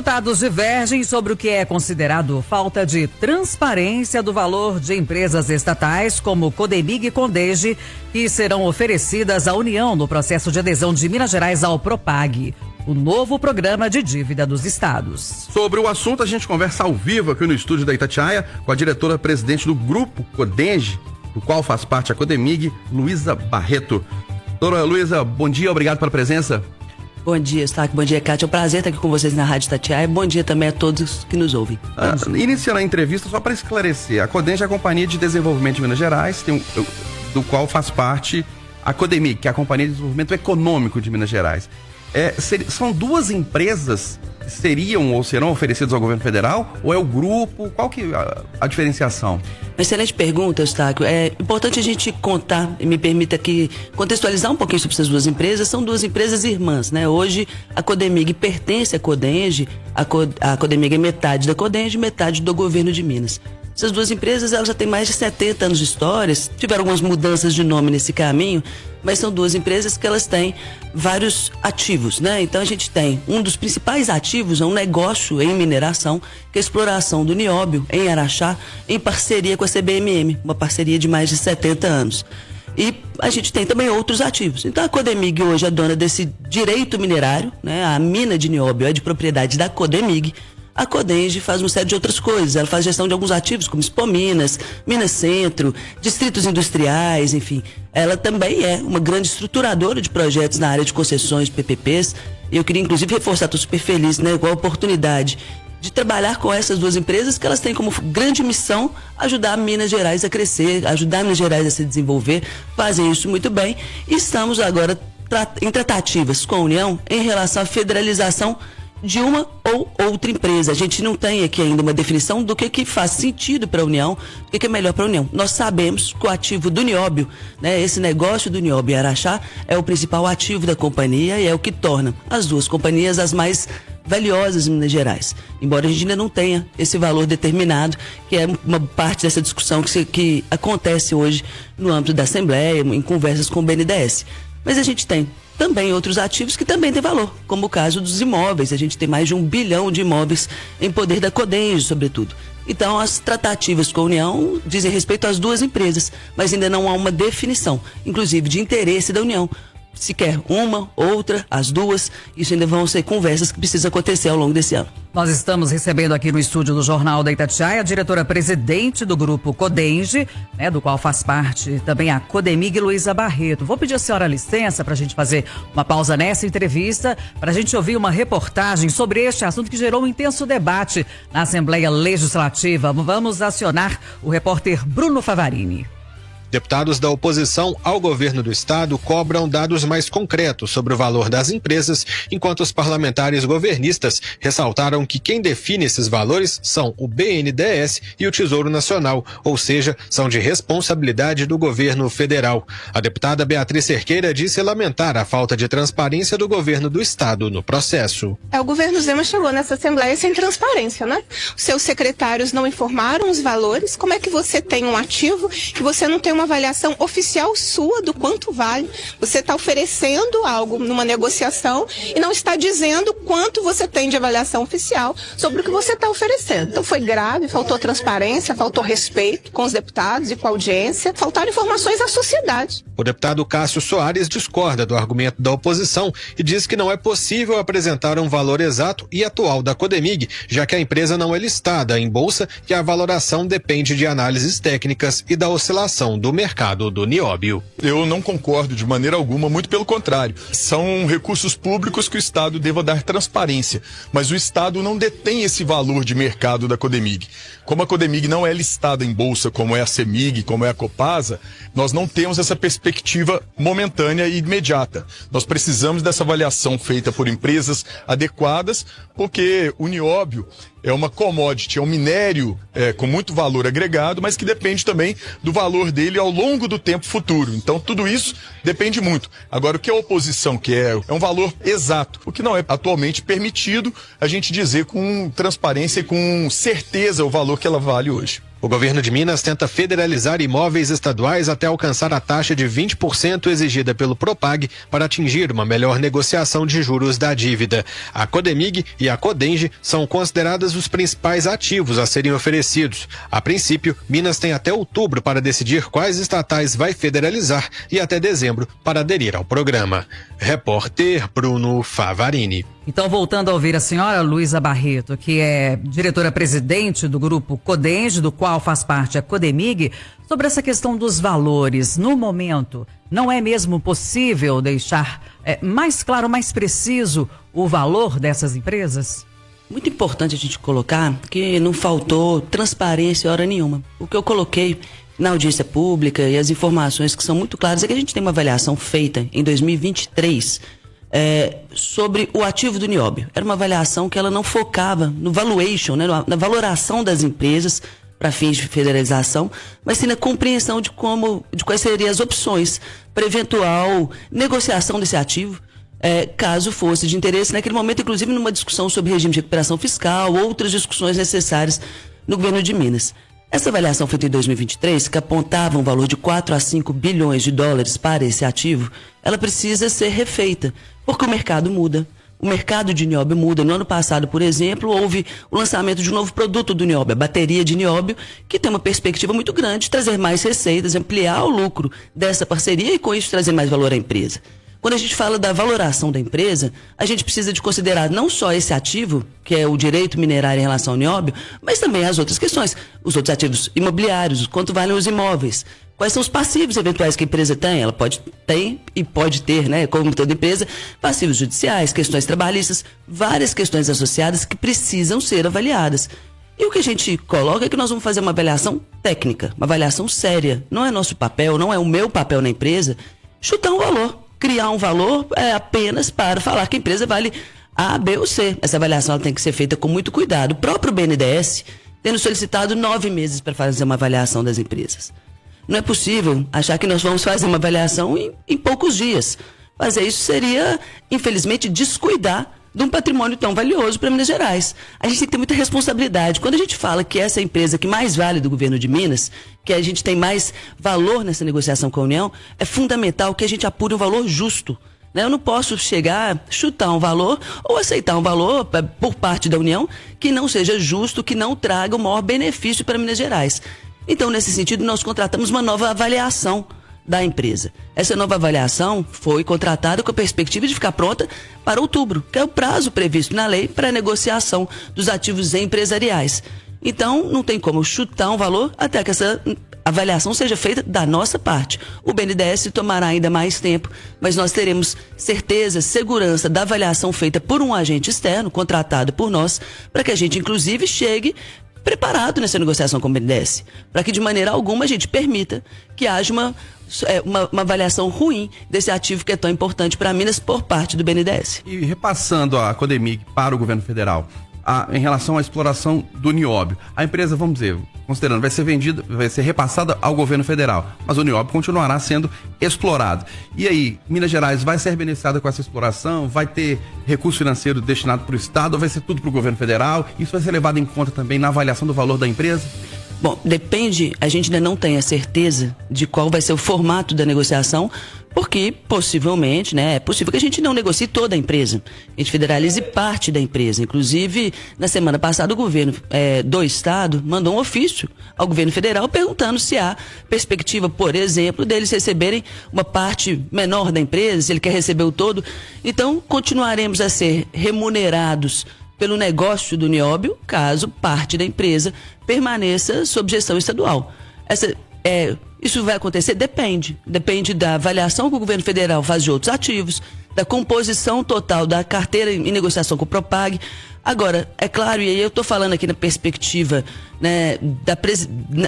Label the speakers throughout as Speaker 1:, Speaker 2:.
Speaker 1: Deputados divergem sobre o que é considerado falta de transparência do valor de empresas estatais como Codemig e Condege, que serão oferecidas à União no processo de adesão de Minas Gerais ao Propag, o novo programa de dívida dos estados.
Speaker 2: Sobre o assunto, a gente conversa ao vivo aqui no estúdio da Itatiaia com a diretora-presidente do Grupo Condege, do qual faz parte a Codemig, Luísa Barreto. Doutora Luísa, bom dia, obrigado pela presença.
Speaker 3: Bom dia, Eustáquio. Bom dia, Kátia. É um prazer estar aqui com vocês na Rádio Itatiaia. Bom dia também a todos que nos ouvem.
Speaker 2: Iniciando a entrevista, só para esclarecer, a Condege é a Companhia de Desenvolvimento de Minas Gerais, do qual faz parte a Codemig, que é a Companhia de Desenvolvimento Econômico de Minas Gerais. São duas empresas que seriam ou serão oferecidas ao governo federal? Ou é o grupo? Qual que é a diferenciação?
Speaker 3: Excelente pergunta, Eustáquio. É importante a gente contar, e me permita aqui contextualizar um pouquinho sobre essas duas empresas. São duas empresas irmãs, né? Hoje a Codemig pertence à Condege, a Codemig é metade da Condege, metade do governo de Minas. Essas duas empresas, elas já têm mais de 70 anos de história, tiveram algumas mudanças de nome nesse caminho, mas são duas empresas que elas têm vários ativos, né? Então a gente tem um dos principais ativos, é um negócio em mineração, que é a exploração do nióbio em Araxá, em parceria com a CBMM, uma parceria de mais de 70 anos. E a gente tem também outros ativos. Então a Codemig hoje é dona desse direito minerário, né? A mina de nióbio é de propriedade da Codemig. A Condege faz uma série de outras coisas. Ela faz gestão de alguns ativos, como Expominas, Minas Centro, distritos industriais, enfim. Ela também é uma grande estruturadora de projetos na área de concessões, PPPs. E eu queria, inclusive, reforçar, estou super feliz, né, com a oportunidade de trabalhar com essas duas empresas, que elas têm como grande missão ajudar Minas Gerais a crescer, ajudar Minas Gerais a se desenvolver, fazem isso muito bem. E estamos agora em tratativas com a União em relação à federalização de uma ou outra empresa. A gente não tem aqui ainda uma definição do que faz sentido para a União, do que é melhor para a União. Nós sabemos que o ativo do nióbio, né, esse negócio do nióbio em Araxá, é o principal ativo da companhia e é o que torna as duas companhias as mais valiosas em Minas Gerais. Embora a gente ainda não tenha esse valor determinado, que é uma parte dessa discussão que acontece hoje no âmbito da Assembleia, em conversas com o BNDES. Mas a gente tem também outros ativos que também têm valor, como o caso dos imóveis. A gente tem mais de 1 bilhão de imóveis em poder da Condege, sobretudo. Então, as tratativas com a União dizem respeito às duas empresas, mas ainda não há uma definição, inclusive de interesse da União. Se quer uma, outra, as duas, isso ainda vão ser conversas que precisam acontecer ao longo desse ano.
Speaker 1: Nós estamos recebendo aqui no estúdio do Jornal da Itatiaia a diretora-presidente do Grupo Condege, né, do qual faz parte também a Codemig, Luísa Barreto. Vou pedir a senhora licença para a gente fazer uma pausa nessa entrevista, para a gente ouvir uma reportagem sobre este assunto que gerou um intenso debate na Assembleia Legislativa. Vamos acionar o repórter Bruno Favarini.
Speaker 4: Deputados da oposição ao governo do estado cobram dados mais concretos sobre o valor das empresas, enquanto os parlamentares governistas ressaltaram que quem define esses valores são o BNDES e o Tesouro Nacional, ou seja, são de responsabilidade do governo federal. A deputada Beatriz Cerqueira disse lamentar a falta de transparência do governo do estado no processo.
Speaker 5: O governo Zema chegou nessa Assembleia sem transparência, né? Os seus secretários não informaram os valores. Como é que você tem um ativo que você não tem uma avaliação oficial sua do quanto vale? Você está oferecendo algo numa negociação e não está dizendo quanto você tem de avaliação oficial sobre o que você está oferecendo. Então foi grave, faltou transparência, faltou respeito com os deputados e com a audiência, faltaram informações à sociedade.
Speaker 4: O deputado Cássio Soares discorda do argumento da oposição e diz que não é possível apresentar um valor exato e atual da Codemig, já que a empresa não é listada em bolsa e a valoração depende de análises técnicas e da oscilação do mercado do nióbio.
Speaker 6: Eu não concordo de maneira alguma, muito pelo contrário. São recursos públicos que o Estado deva dar transparência, mas o Estado não detém esse valor de mercado da Codemig. Como a Codemig não é listada em bolsa, como é a CEMIG, como é a Copasa, nós não temos essa perspectiva momentânea e imediata. Nós precisamos dessa avaliação feita por empresas adequadas, porque o nióbio é uma commodity, é um minério com muito valor agregado, mas que depende também do valor dele ao longo do tempo futuro. Então tudo isso depende muito. Agora, o que a oposição quer é um valor exato, o que não é atualmente permitido a gente dizer com transparência e com certeza o valor que ela vale hoje.
Speaker 4: O governo de Minas tenta federalizar imóveis estaduais até alcançar a taxa de 20% exigida pelo Propag para atingir uma melhor negociação de juros da dívida. A Codemig e a Codenge são consideradas os principais ativos a serem oferecidos. A princípio, Minas tem até outubro para decidir quais estatais vai federalizar e até dezembro para aderir ao programa. Repórter Bruno Favarini.
Speaker 1: Então, voltando a ouvir a senhora Luísa Barreto, que é diretora-presidente do grupo Codenge, do qual faz parte a Codemig, sobre essa questão dos valores. No momento, não é mesmo possível deixar mais claro, mais preciso o valor dessas empresas?
Speaker 3: Muito importante a gente colocar que não faltou transparência hora nenhuma. O que eu coloquei na audiência pública e as informações que são muito claras é que a gente tem uma avaliação feita em 2023 sobre o ativo do Nióbio. Era uma avaliação que ela não focava no valuation, né, na valoração das empresas para fins de federalização, mas sim na compreensão de quais seriam as opções para eventual negociação desse ativo, caso fosse de interesse naquele momento, inclusive numa discussão sobre regime de recuperação fiscal, outras discussões necessárias no governo de Minas. Essa avaliação feita em 2023, que apontava um valor de 4 a 5 bilhões de dólares para esse ativo, ela precisa ser refeita, porque o mercado muda. O mercado de nióbio muda. No ano passado, por exemplo, houve o lançamento de um novo produto do nióbio, a bateria de nióbio, que tem uma perspectiva muito grande de trazer mais receitas, ampliar o lucro dessa parceria e, com isso, trazer mais valor à empresa. Quando a gente fala da valoração da empresa, a gente precisa de considerar não só esse ativo, que é o direito minerário em relação ao nióbio, mas também as outras questões, os outros ativos imobiliários, quanto valem os imóveis, quais são os passivos eventuais que a empresa tem. Ela pode ter, né, como toda empresa, passivos judiciais, questões trabalhistas, várias questões associadas que precisam ser avaliadas. E o que a gente coloca é que nós vamos fazer uma avaliação técnica, uma avaliação séria. Não é nosso papel, não é o meu papel na empresa, chutar um valor. Criar um valor apenas para falar que a empresa vale A, B ou C. Essa avaliação ela tem que ser feita com muito cuidado. O próprio BNDES tendo solicitado 9 meses para fazer uma avaliação das empresas. Não é possível achar que nós vamos fazer uma avaliação em poucos dias. Fazer isso seria, infelizmente, descuidar de um patrimônio tão valioso para Minas Gerais. A gente tem que ter muita responsabilidade. Quando a gente fala que essa é a empresa que mais vale do governo de Minas, que a gente tem mais valor nessa negociação com a União, é fundamental que a gente apure um valor justo. Eu não posso chegar, chutar um valor ou aceitar um valor por parte da União que não seja justo, que não traga o maior benefício para Minas Gerais. Então, nesse sentido, nós contratamos uma nova avaliação da empresa. Essa nova avaliação foi contratada com a perspectiva de ficar pronta para outubro, que é o prazo previsto na lei para a negociação dos ativos empresariais. Então, não tem como chutar um valor até que essa avaliação seja feita da nossa parte. O BNDES tomará ainda mais tempo, mas nós teremos certeza, segurança da avaliação feita por um agente externo, contratado por nós, para que a gente, inclusive, chegue preparado nessa negociação com o BNDES, para que de maneira alguma a gente permita que haja uma avaliação ruim desse ativo que é tão importante para Minas por parte do BNDES.
Speaker 2: E repassando a Codemig para o governo federal, em relação à exploração do nióbio, a empresa, vamos dizer, considerando, vai ser repassada ao governo federal, mas o nióbio continuará sendo explorado. E aí, Minas Gerais vai ser beneficiada com essa exploração? Vai ter recurso financeiro destinado para o Estado ou vai ser tudo para o governo federal? Isso vai ser levado em conta também na avaliação do valor da empresa?
Speaker 3: Bom, depende, a gente ainda não tem a certeza de qual vai ser o formato da negociação, porque possivelmente, é possível que a gente não negocie toda a empresa, a gente federalize parte da empresa. Inclusive, na semana passada, o governo do Estado mandou um ofício ao governo federal perguntando se há perspectiva, por exemplo, deles receberem uma parte menor da empresa, se ele quer receber o todo. Então, continuaremos a ser remunerados pelo negócio do nióbio, caso parte da empresa permaneça sob gestão estadual. Isso vai acontecer? Depende da avaliação que o governo federal faz de outros ativos, da composição total da carteira em negociação com o Propag. Agora, é claro, e aí eu estou falando aqui na perspectiva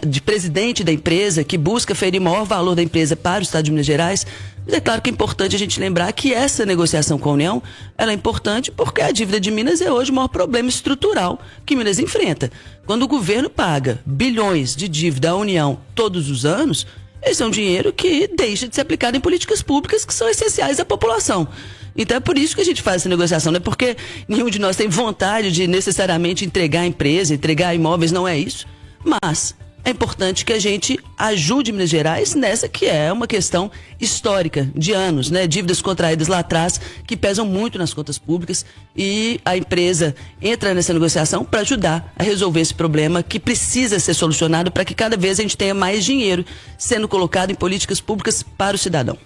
Speaker 3: de presidente da empresa, que busca ferir maior valor da empresa para o Estado de Minas Gerais, mas é claro que é importante a gente lembrar que essa negociação com a União, ela é importante porque a dívida de Minas é hoje o maior problema estrutural que Minas enfrenta. Quando o governo paga bilhões de dívida à União todos os anos, esse é um dinheiro que deixa de ser aplicado em políticas públicas que são essenciais à população. Então é por isso que a gente faz essa negociação, não é porque nenhum de nós tem vontade de necessariamente entregar a empresa, entregar imóveis, não é isso. Mas é importante que a gente ajude Minas Gerais nessa que é uma questão histórica de anos, né? Dívidas contraídas lá atrás que pesam muito nas contas públicas e a empresa entra nessa negociação para ajudar a resolver esse problema que precisa ser solucionado para que cada vez a gente tenha mais dinheiro sendo colocado em políticas públicas para o cidadão.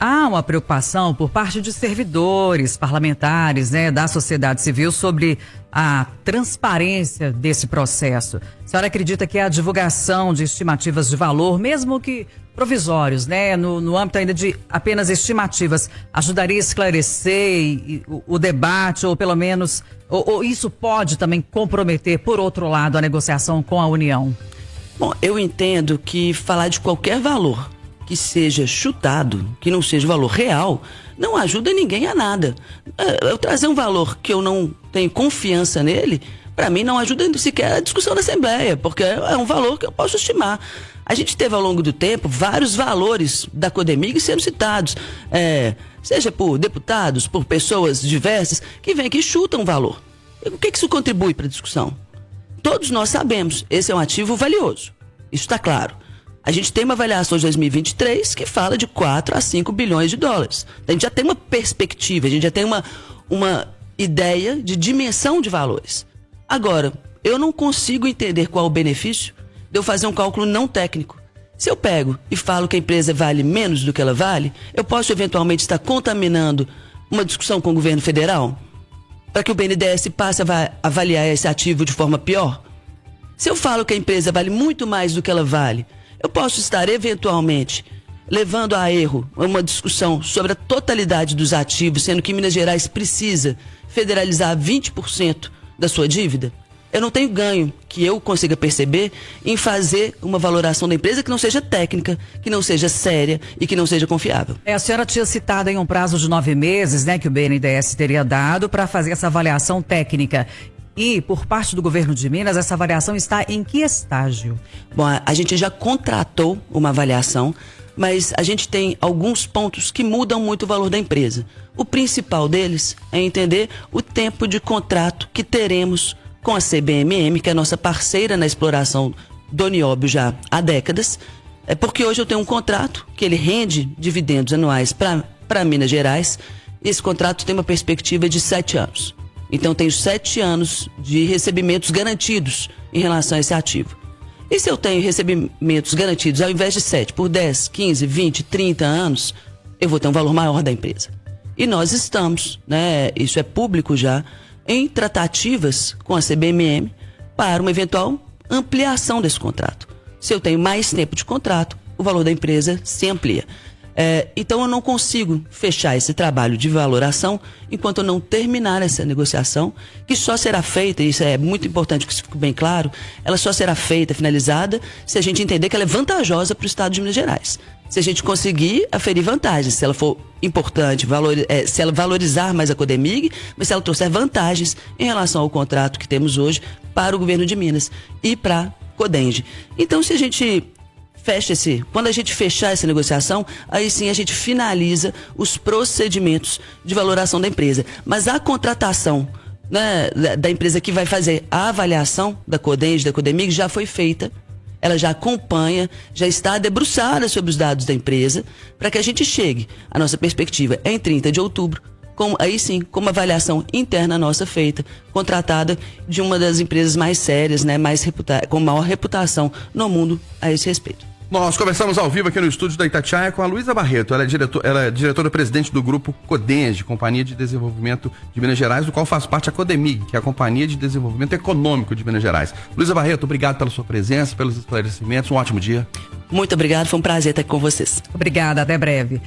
Speaker 1: Há uma preocupação por parte de servidores, parlamentares, né, da sociedade civil sobre a transparência desse processo. A senhora acredita que a divulgação de estimativas de valor, mesmo que provisórios, né, no âmbito ainda de apenas estimativas, ajudaria a esclarecer o debate ou pelo menos, ou isso pode também comprometer, por outro lado, a negociação com a União?
Speaker 3: Bom, eu entendo que falar de qualquer valor que seja chutado, que não seja o valor real, não ajuda ninguém a nada. Eu trazer um valor que eu não tenho confiança nele, para mim não ajuda sequer a discussão da Assembleia, porque é um valor que eu posso estimar. A gente teve ao longo do tempo vários valores da Codemig sendo citados, seja por deputados, por pessoas diversas, que vêm aqui e chutam um valor. O que isso contribui para a discussão? Todos nós sabemos, esse é um ativo valioso, isso está claro. A gente tem uma avaliação de 2023 que fala de 4 a 5 bilhões de dólares. A gente já tem uma perspectiva, a gente já tem uma ideia de dimensão de valores. Agora, eu não consigo entender qual o benefício de eu fazer um cálculo não técnico. Se eu pego e falo que a empresa vale menos do que ela vale, eu posso eventualmente estar contaminando uma discussão com o governo federal para que o BNDES passe a avaliar esse ativo de forma pior? Se eu falo que a empresa vale muito mais do que ela vale, eu posso estar, eventualmente, levando a erro uma discussão sobre a totalidade dos ativos, sendo que Minas Gerais precisa federalizar 20% da sua dívida? Eu não tenho ganho que eu consiga perceber em fazer uma valoração da empresa que não seja técnica, que não seja séria e que não seja confiável.
Speaker 1: A senhora tinha citado em um prazo de 9 meses, né, que o BNDES teria dado para fazer essa avaliação técnica. E, por parte do governo de Minas, essa avaliação está em que estágio?
Speaker 3: Bom, a gente já contratou uma avaliação, mas a gente tem alguns pontos que mudam muito o valor da empresa. O principal deles é entender o tempo de contrato que teremos com a CBMM, que é a nossa parceira na exploração do nióbio já há décadas. É porque hoje eu tenho um contrato que ele rende dividendos anuais para Minas Gerais. Esse contrato tem uma perspectiva de 7 anos. Então, tenho 7 anos de recebimentos garantidos em relação a esse ativo. E se eu tenho recebimentos garantidos, ao invés de 7, por 10, 15, 20, 30 anos, eu vou ter um valor maior da empresa. E nós estamos, né, isso é público já, em tratativas com a CBMM para uma eventual ampliação desse contrato. Se eu tenho mais tempo de contrato, o valor da empresa se amplia. Então eu não consigo fechar esse trabalho de valoração enquanto eu não terminar essa negociação, que só será feita, e isso é muito importante que isso fique bem claro, ela só será feita, finalizada, se a gente entender que ela é vantajosa para o estado de Minas Gerais. Se a gente conseguir aferir vantagens, se ela for importante, se ela valorizar mais a Codemig, mas se ela trouxer vantagens em relação ao contrato que temos hoje para o governo de Minas e para a Codenge. Então, se a gente quando a gente fechar essa negociação, aí sim a gente finaliza os procedimentos de valoração da empresa. Mas a contratação, né, da empresa que vai fazer a avaliação da Codenge, da Codemig, já foi feita. Ela já acompanha, já está debruçada sobre os dados da empresa, para que a gente chegue. A nossa perspectiva é em 30 de outubro, aí sim, com uma avaliação interna nossa feita, contratada de uma das empresas mais sérias, né, com maior reputação no mundo a esse respeito.
Speaker 2: Nós conversamos ao vivo aqui no estúdio da Itatiaia com a Luísa Barreto. Ela é diretora-presidente do grupo Codenge, Companhia de Desenvolvimento de Minas Gerais, do qual faz parte a Codemig, que é a Companhia de Desenvolvimento Econômico de Minas Gerais. Luísa Barreto, obrigado pela sua presença, pelos esclarecimentos. Um ótimo dia.
Speaker 3: Muito obrigado, foi um prazer estar aqui com vocês.
Speaker 1: Obrigada, até breve.